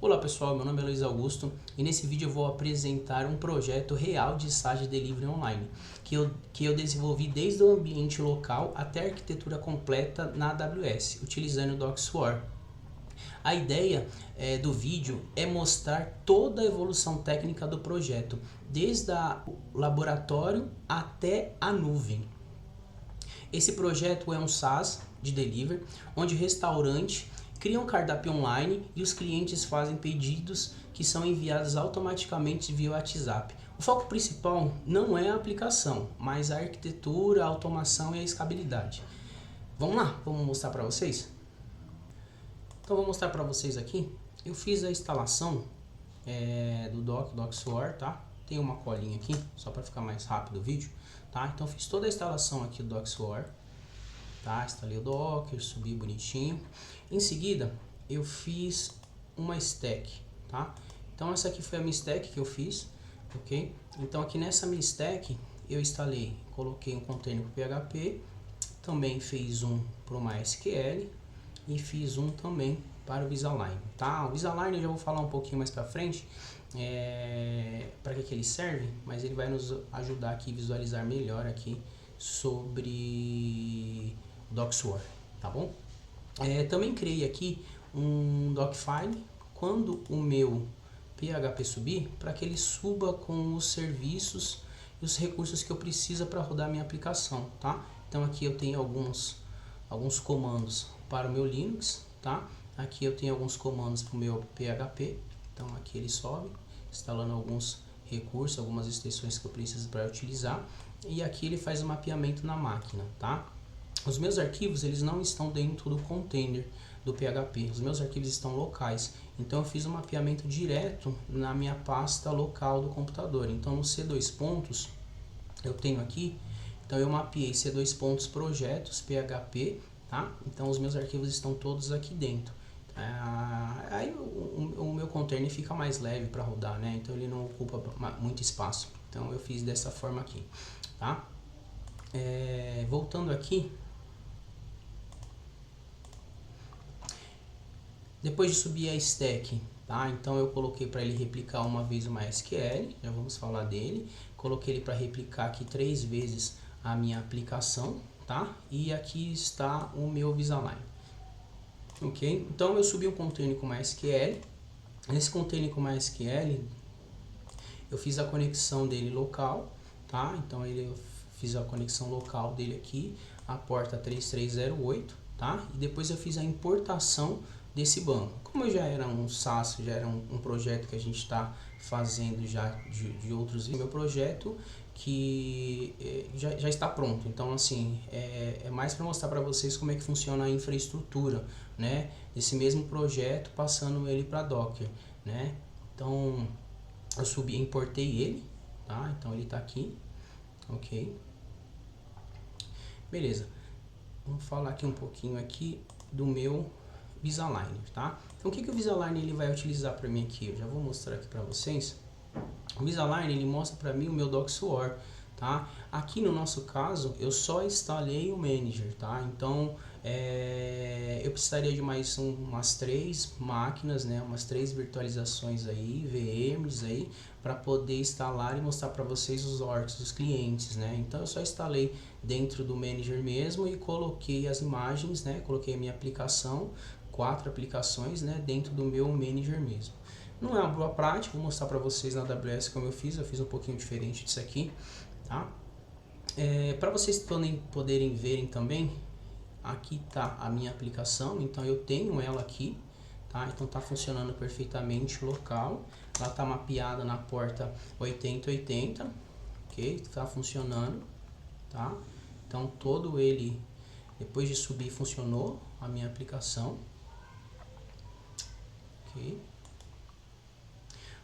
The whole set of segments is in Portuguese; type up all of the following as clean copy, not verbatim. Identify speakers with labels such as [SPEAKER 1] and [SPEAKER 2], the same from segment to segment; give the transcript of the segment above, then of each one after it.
[SPEAKER 1] Olá pessoal, meu nome é Luiz Augusto e nesse vídeo eu vou apresentar um projeto real de SaaS de Delivery Online que eu desenvolvi desde o ambiente local até a arquitetura completa na AWS, utilizando o DocSword. A ideia do vídeo é mostrar toda a evolução técnica do projeto, desde o laboratório até a nuvem. Esse projeto é um SaaS de delivery, onde o restaurante cria um cardápio online e os clientes fazem pedidos que são enviados automaticamente via WhatsApp. O foco principal não é a aplicação, mas a arquitetura, a automação e a escalabilidade. Vamos lá, vamos mostrar para vocês? Então vou mostrar para vocês aqui. Eu fiz a instalação do DocSword, tá? Tem uma colinha aqui, só para ficar mais rápido o vídeo, tá? Então fiz toda a instalação aqui do DocSword, tá? Instalei o Docker, subi bonitinho. Em seguida, eu fiz uma stack, tá? Então essa aqui foi a minha stack que eu fiz, ok? Então aqui nessa minha stack eu instalei, coloquei um container para PHP, também fiz um para o MySQL e fiz um também para o Visalign, tá? O Visalign eu já vou falar um pouquinho mais para frente para que ele serve, mas ele vai nos ajudar aqui a visualizar melhor aqui sobre DocSword, tá bom? Também criei aqui um Docfile quando o meu PHP subir, para que ele suba com os serviços e os recursos que eu preciso para rodar minha aplicação, tá? Então aqui eu tenho alguns comandos para o meu Linux, tá? Aqui eu tenho alguns comandos para o meu PHP, então aqui ele sobe, instalando alguns recursos, algumas extensões que eu preciso para utilizar, e aqui ele faz o mapeamento na máquina, tá? Os meus arquivos eles não estão dentro do container do PHP, os meus arquivos estão locais, então eu fiz um mapeamento direto na minha pasta local do computador. Então no C2 pontos eu tenho aqui, então eu mapeei C2 pontos projetos PHP, tá? Então os meus arquivos estão todos aqui dentro. Aí o meu container fica mais leve para rodar, né? Então ele não ocupa muito espaço. Então eu fiz dessa forma aqui, tá? Voltando aqui, depois de subir a stack, tá? Então eu coloquei para ele replicar uma vez o MySQL, já vamos falar dele. Coloquei ele para replicar aqui 3 vezes a minha aplicação, tá? E aqui está o meu Visalign. Ok? Então eu subi um container com MySQL. Nesse container com MySQL, eu fiz a conexão dele local, tá? Então eu fiz a conexão local dele aqui, a porta 3308, tá? E depois eu fiz a importação desse banco. Como eu já era um SaaS, já era um projeto que a gente está fazendo já de outros vídeos, meu projeto que já está pronto. Então assim, é mais para mostrar para vocês como é que funciona a infraestrutura, né? Esse mesmo projeto, passando ele para Docker, né? Então eu subi, importei ele, tá? Então ele está aqui, ok? Beleza. Vamos falar aqui um pouquinho aqui do meu Visalign, tá? Então o que o Visalign ele vai utilizar para mim aqui? Eu já vou mostrar aqui para vocês. O Visalign ele mostra para mim o meu DocSword, tá? Aqui no nosso caso eu só instalei o Manager, tá? Então eu precisaria de mais umas 3 máquinas, né? Umas 3 virtualizações aí, VMs aí, para poder instalar e mostrar para vocês os orgs dos clientes, né? Então eu só instalei dentro do Manager mesmo e coloquei as imagens, né? Coloquei a minha aplicação, 4 aplicações, né? Dentro do meu Manager mesmo. Não é uma boa prática, vou mostrar para vocês na AWS como eu fiz um pouquinho diferente disso aqui, tá? Para vocês poderem verem também, aqui tá a minha aplicação, então eu tenho ela aqui, tá? Então tá funcionando perfeitamente local, ela tá mapeada na porta 8080, ok? Tá funcionando, tá? Então todo ele, depois de subir, funcionou a minha aplicação, ok?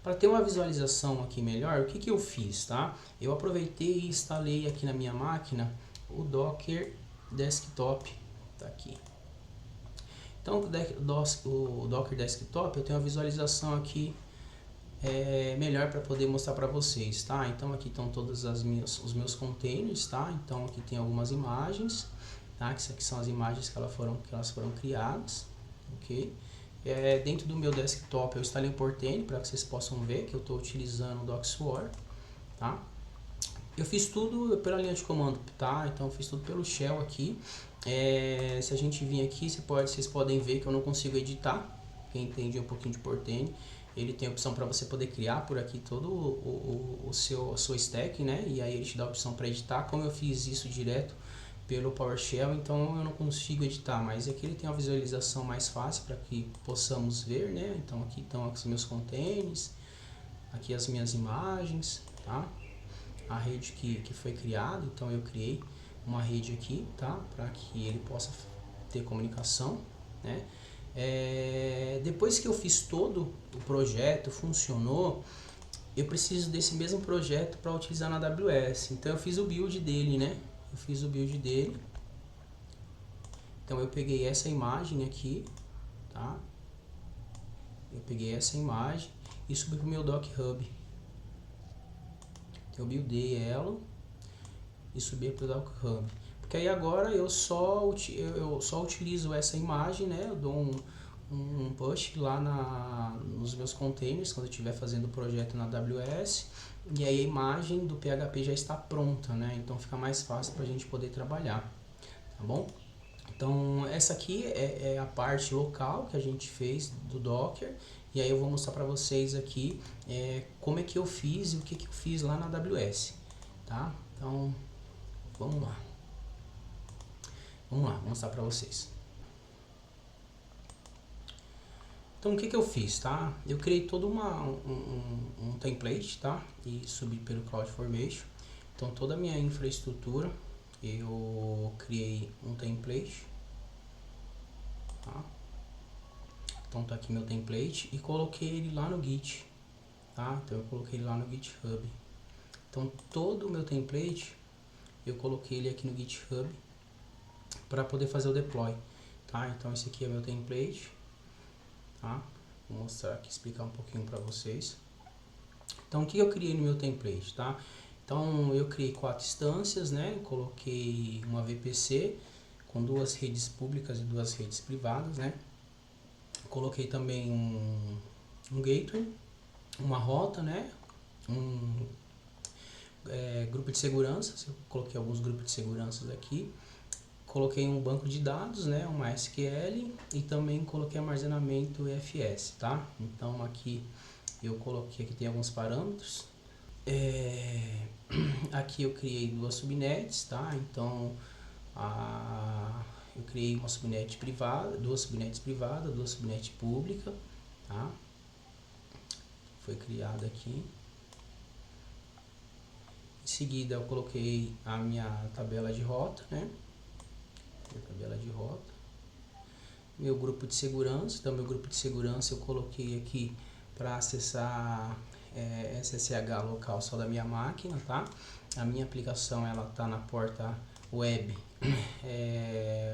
[SPEAKER 1] Para ter uma visualização aqui melhor, o que eu fiz, tá? Eu aproveitei e instalei aqui na minha máquina o Docker Desktop, tá aqui. Então o Docker Desktop eu tenho uma visualização aqui melhor para poder mostrar para vocês, tá? Então aqui estão todos os meus containers, tá? Então aqui tem algumas imagens, tá? Que isso aqui são as imagens que elas foram criadas, ok? Dentro do meu desktop eu instalei o Portane para que vocês possam ver que eu estou utilizando o DocSword, tá? Eu fiz tudo pela linha de comando, tá? Então eu fiz tudo pelo shell aqui. Se a gente vir aqui, vocês podem ver que eu não consigo editar. Quem entende um pouquinho de Portane, ele tem a opção para você poder criar por aqui todo a sua stack, né? E aí ele te dá a opção para editar. Como eu fiz isso direto pelo PowerShell, então eu não consigo editar, mas aqui ele tem uma visualização mais fácil para que possamos ver, né? Então aqui estão os meus containers, aqui as minhas imagens, tá? A rede que foi criada, então eu criei uma rede aqui, tá? Para que ele possa ter comunicação, né? Depois que eu fiz todo o projeto, funcionou, eu preciso desse mesmo projeto para utilizar na AWS. Então eu fiz o build dele, né? Eu fiz o build dele. Então eu peguei essa imagem aqui, tá? Eu peguei essa imagem e subi para o meu Doc Hub. Eu buildei ela e subi para o Doc Hub. Porque aí agora eu só utilizo essa imagem, né? Eu dou um push lá nos meus containers quando eu estiver fazendo o projeto na AWS, e aí a imagem do PHP já está pronta, né? Então fica mais fácil para a gente poder trabalhar, tá bom? Então essa aqui é a parte local que a gente fez do Docker, e aí eu vou mostrar para vocês aqui como é que eu fiz e o que eu fiz lá na AWS, tá? Então vamos lá, vou mostrar para vocês. Então o que eu fiz, tá? Eu criei todo um template, tá? E subi pelo CloudFormation. Então toda a minha infraestrutura eu criei um template, tá? Então tá aqui meu template e coloquei ele lá no Git, tá? Então eu coloquei ele lá no GitHub. Então todo o meu template eu coloquei ele aqui no GitHub para poder fazer o deploy, tá? Então esse aqui é meu template, tá? Vou mostrar aqui, explicar um pouquinho para vocês. Então o que eu criei no meu template, tá? Então eu criei 4 instâncias, né? Coloquei uma VPC com 2 redes públicas e 2 redes privadas, né? Coloquei também um gateway, uma rota, né? Grupo de segurança, eu coloquei alguns grupos de segurança aqui. Coloquei um banco de dados, né? Um MySQL, e também coloquei armazenamento EFS, tá? Então aqui eu coloquei, aqui tem alguns parâmetros. Aqui eu criei 2 subnets, tá? Então eu criei uma subnet privada, 2 subnets privadas, 2 subnets públicas, tá? Foi criada aqui. Em seguida eu coloquei a minha tabela de rota, né? Minha tabela de rota. Meu grupo de segurança, então meu grupo de segurança eu coloquei aqui para acessar SSH local só da minha máquina, tá? A minha aplicação ela tá na porta web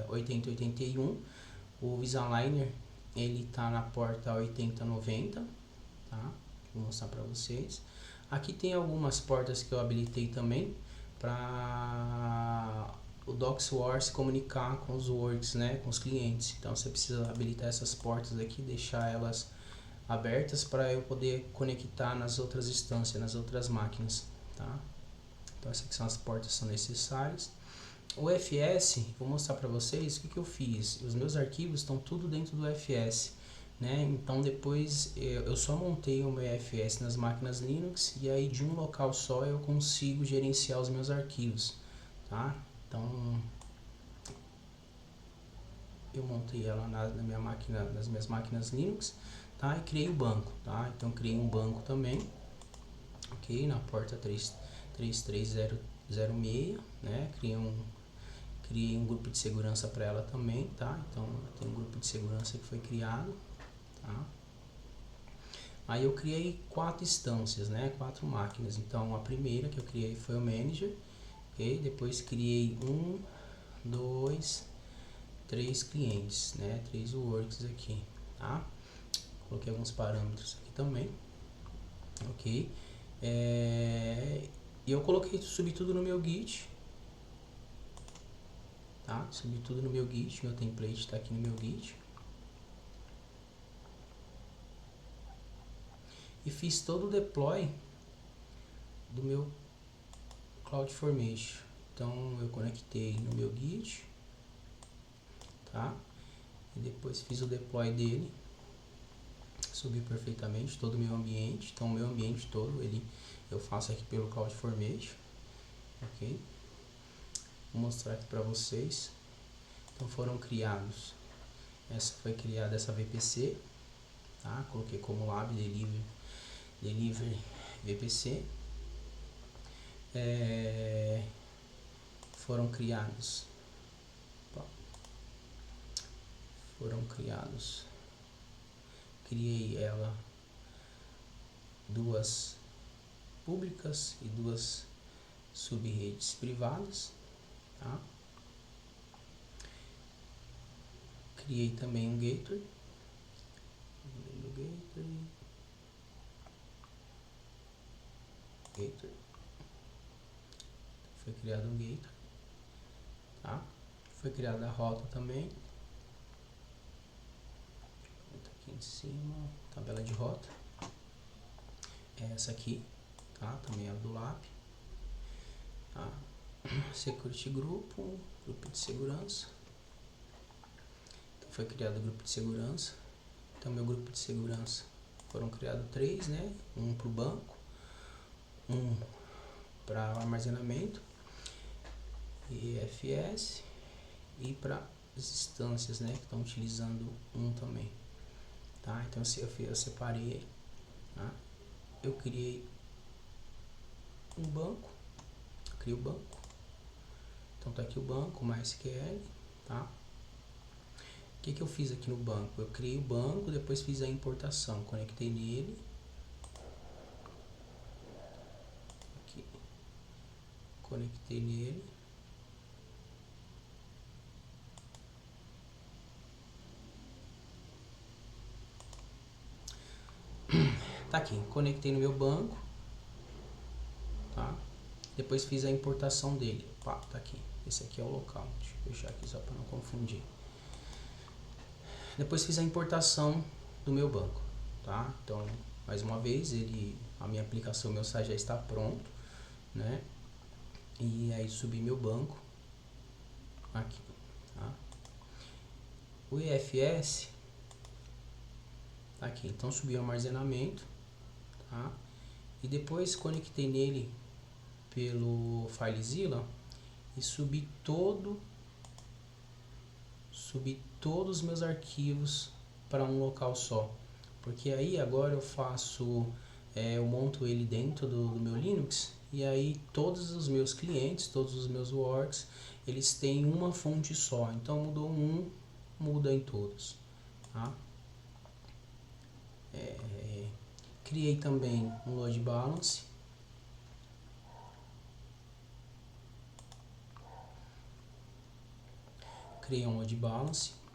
[SPEAKER 1] 8081, o Visaliner ele tá na porta 8090, tá? Vou mostrar para vocês. Aqui tem algumas portas que eu habilitei também para o DocSword se comunicar com os works, né, com os clientes. Então você precisa habilitar essas portas aqui, deixar elas abertas para eu poder conectar nas outras instâncias, nas outras máquinas, tá? Então essas aqui são as portas que são necessárias. O FS, vou mostrar para vocês o que eu fiz. Os meus arquivos estão tudo dentro do FS, né? Então depois eu só montei o meu FS nas máquinas Linux, e aí de um local só eu consigo gerenciar os meus arquivos, tá? Então eu montei ela na minha máquina, nas minhas máquinas Linux, tá? E criei o banco, tá? Então criei um banco também, ok? Na porta 33006, né? Criei um grupo de segurança para ela também, tá? Então tem um grupo de segurança que foi criado, tá? Aí eu criei 4 instâncias, né? 4 máquinas. Então a primeira que eu criei foi o manager, ok? Depois criei 1, 2, 3 clientes, né? 3 works aqui, tá? Coloquei alguns parâmetros aqui também, ok? E eu subi tudo no meu Git, tá? Subi tudo no meu Git, meu template está aqui no meu Git. e fiz todo o deploy do meu CloudFormation. Então eu conectei no meu Git, tá? E depois fiz o deploy dele, subiu perfeitamente todo o meu ambiente. Então o meu ambiente todo eu faço aqui pelo CloudFormation, ok? Vou mostrar aqui para vocês. Então foram criados, essa foi criada essa VPC, tá? Coloquei como lab delivery VPC. Foram criados, criei ela duas públicas e duas subredes privadas, tá? Criei também um gateway, foi criado um gateway, tá? Foi criada a rota também, aqui em cima, tabela de rota, essa aqui, tá? Também é do LAP, tá? Security grupo de segurança. Então foi criado o grupo de segurança. Então meu grupo de segurança foram criados 3, né? Um para o banco, um para armazenamento, EFS, e para as instâncias, né? Que estão utilizando um também, tá? Então eu separei, tá? Eu criei um banco, criei o banco. Então tá aqui o banco, MySQL, tá? O que eu fiz aqui no banco? Eu criei o banco, depois fiz a importação, conectei nele, aqui, conectei nele, tá aqui, conectei no meu banco, tá? Depois fiz a importação dele, pá, tá aqui, esse aqui é o local, deixa eu fechar aqui só para não confundir. Depois fiz a importação do meu banco, tá? Então, mais uma vez, a minha aplicação, meu site já está pronto, né? E aí subi meu banco aqui, tá? O EFS tá aqui, então subi o armazenamento, tá? E depois conectei nele pelo FileZilla e subi todos os meus arquivos para um local só, porque aí agora eu faço, eu monto ele dentro do meu Linux, e aí todos os meus clientes, todos os meus works, eles têm uma fonte só, então mudou um, muda em todos, tá? Criei também um load balance,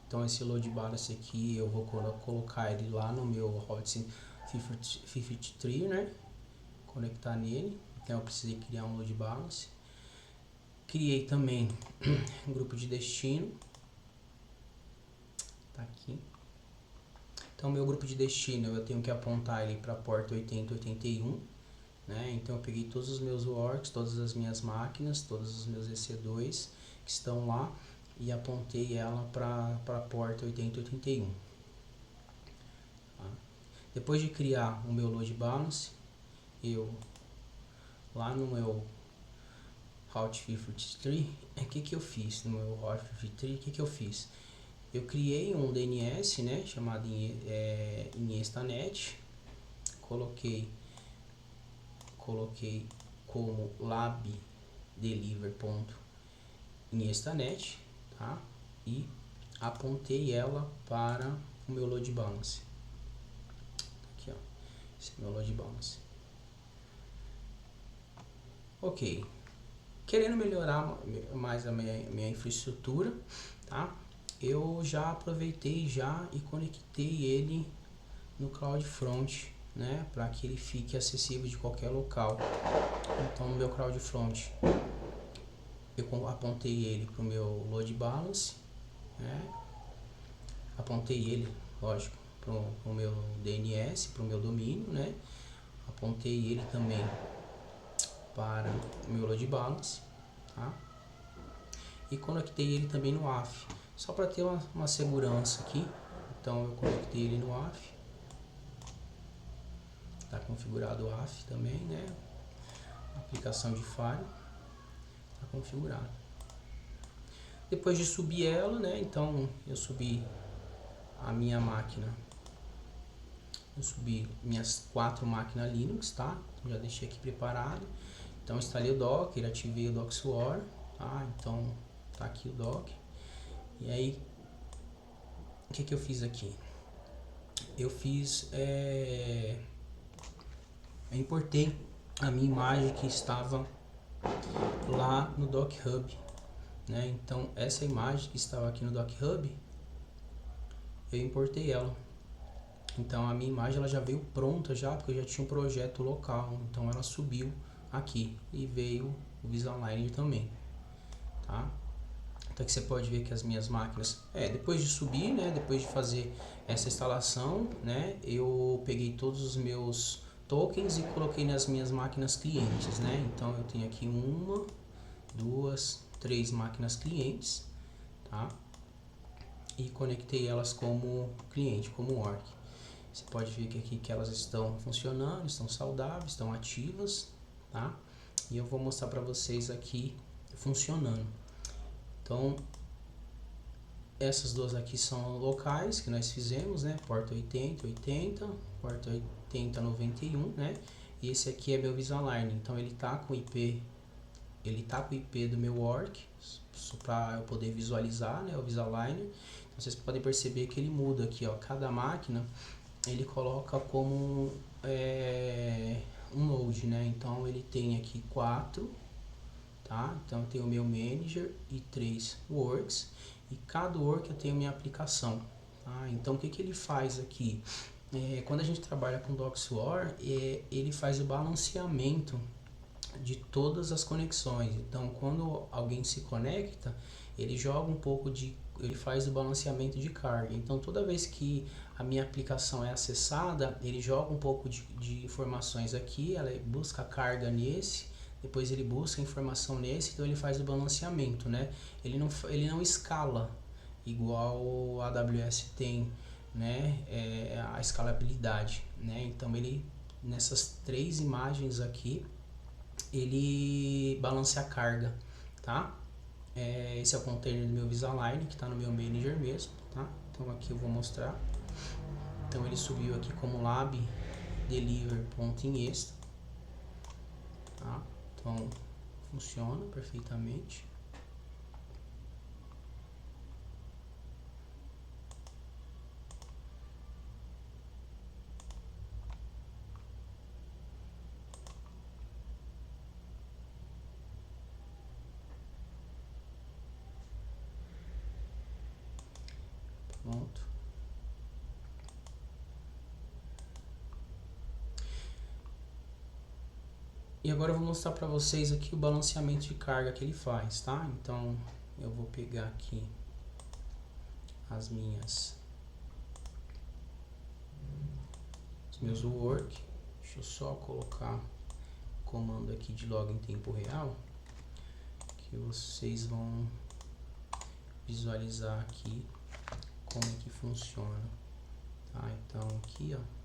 [SPEAKER 1] então esse load balance aqui eu vou colocar ele lá no meu Hot 53, né? Conectar nele, então eu precisei criar um load balance. Criei também um grupo de destino, tá aqui. Então meu grupo de destino eu tenho que apontar ele para a porta 8081, né? Então eu peguei todos os meus works, todas as minhas máquinas, todos os meus EC2 que estão lá e apontei ela para a porta 8081. Tá? Depois de criar o meu load balance, eu lá no meu Hot 53, o que eu fiz no meu Hot 53? O que eu fiz? Eu criei um DNS, né, chamado Iniestanet, coloquei como labdeliver.iniestanet, tá? E apontei ela para o meu load balance. Aqui, ó, esse é o meu load balance. Ok, querendo melhorar mais a minha infraestrutura, tá? Eu já aproveitei e conectei ele no CloudFront, né, para que ele fique acessível de qualquer local. Então no meu CloudFront eu apontei ele para o meu load balance, né? Apontei ele, lógico, pro meu DNS, pro meu domínio, né? Apontei ele também para o meu load balance, tá? E conectei ele também no AF, só para ter uma segurança aqui. Então eu conectei ele no AF, tá configurado o AF também, né? Aplicação de firewall, tá configurado. Depois de subir ela, né? Então eu subi a minha máquina, eu subi minhas 4 máquinas Linux, tá? Já deixei aqui preparado. Então instalei o Docker, ativei o DocSwar, tá? Então tá aqui o Docker. E aí, o que eu fiz aqui? Eu importei a minha imagem que estava lá no Doc Hub, né? Então essa imagem que estava aqui no Doc Hub, eu importei ela. Então a minha imagem ela já veio pronta já, porque eu já tinha um projeto local. Então ela subiu aqui e veio o Visual Line também, tá? Então aqui você pode ver que as minhas máquinas, depois de subir, né, depois de fazer essa instalação, né, eu peguei todos os meus tokens e coloquei nas minhas máquinas clientes, né? Então eu tenho aqui 1, 2, 3 máquinas clientes, tá? E conectei elas como cliente, como work. Você pode ver que aqui que elas estão funcionando, estão saudáveis, estão ativas, tá? E eu vou mostrar para vocês aqui funcionando. Então, essas duas aqui são locais que nós fizemos, né? Porta 80, 80, porta 80, 91, né? E esse aqui é meu Visualign. Então ele tá com o IP do meu work, para eu poder visualizar, né, o Visualign. Então vocês podem perceber que ele muda aqui, ó, cada máquina ele coloca como um node, né? Então ele tem aqui 4, tá? Então eu tenho o meu manager e 3 works, e cada work eu tenho minha aplicação, tá? Então o que ele faz aqui? Quando a gente trabalha com DocSwar, ele faz o balanceamento de todas as conexões. Então quando alguém se conecta, ele joga um pouco ele faz o balanceamento de carga. Então toda vez que a minha aplicação é acessada, ele joga um pouco de informações aqui, ela busca a carga nesse, depois ele busca informação nesse, então ele faz o balanceamento, né? Ele não escala igual a AWS tem, né? A escalabilidade, né? Então ele, nessas 3 imagens aqui, ele balanceia a carga, tá? Esse é o container do meu Visualign, que está no meu manager mesmo, tá? Então aqui eu vou mostrar. Então ele subiu aqui como lab deliver.insta, tá? Então funciona perfeitamente. Pronto. E agora eu vou mostrar para vocês aqui o balanceamento de carga que ele faz, tá? Então eu vou pegar aqui os meus work. Deixa eu só colocar o comando aqui de log em tempo real, que vocês vão visualizar aqui como que funciona, tá? Então aqui, ó,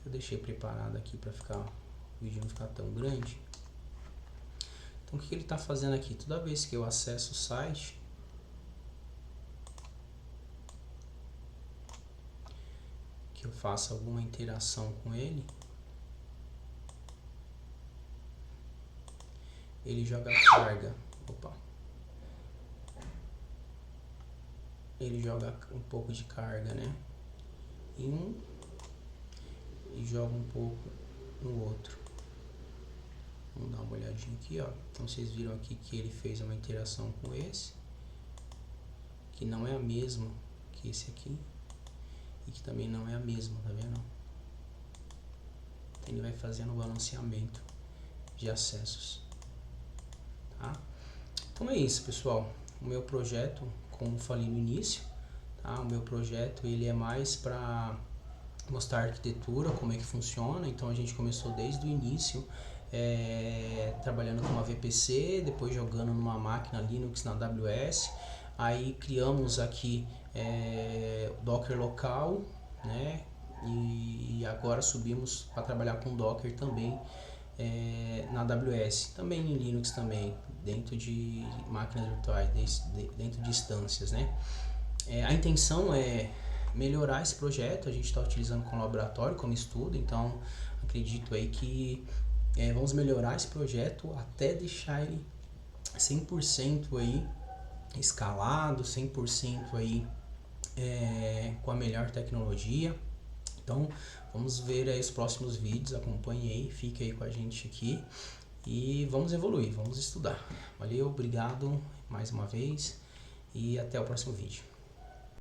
[SPEAKER 1] eu deixei preparado aqui para o vídeo não ficar tão grande. Então o que ele está fazendo aqui? Toda vez que eu acesso o site, que eu faço alguma interação com ele, ele joga carga. Ele joga um pouco de carga, né? Em um e joga um pouco no outro. Vamos dar uma olhadinha aqui, ó. Então vocês viram aqui que ele fez uma interação com esse, que não é a mesma que esse aqui. e que também não é a mesma, tá vendo? Então ele vai fazendo o balanceamento de acessos, tá? Então é isso, pessoal. O meu projeto, como falei no início, tá? O meu projeto ele é mais para mostrar a arquitetura, como é que funciona. Então a gente começou desde o início trabalhando com uma VPC, depois jogando numa máquina Linux na AWS. Aí criamos aqui o Docker local, né? E agora subimos para trabalhar com Docker também na AWS, também em Linux também, dentro de máquinas virtuais, dentro de instâncias, né? A intenção é melhorar esse projeto. A gente está utilizando como laboratório, como estudo, então acredito aí que vamos melhorar esse projeto até deixar ele 100% aí escalado, 100% aí com a melhor tecnologia. Então vamos ver aí os próximos vídeos, acompanhe aí, fique aí com a gente aqui e vamos evoluir, vamos estudar. Valeu, obrigado mais uma vez e até o próximo vídeo.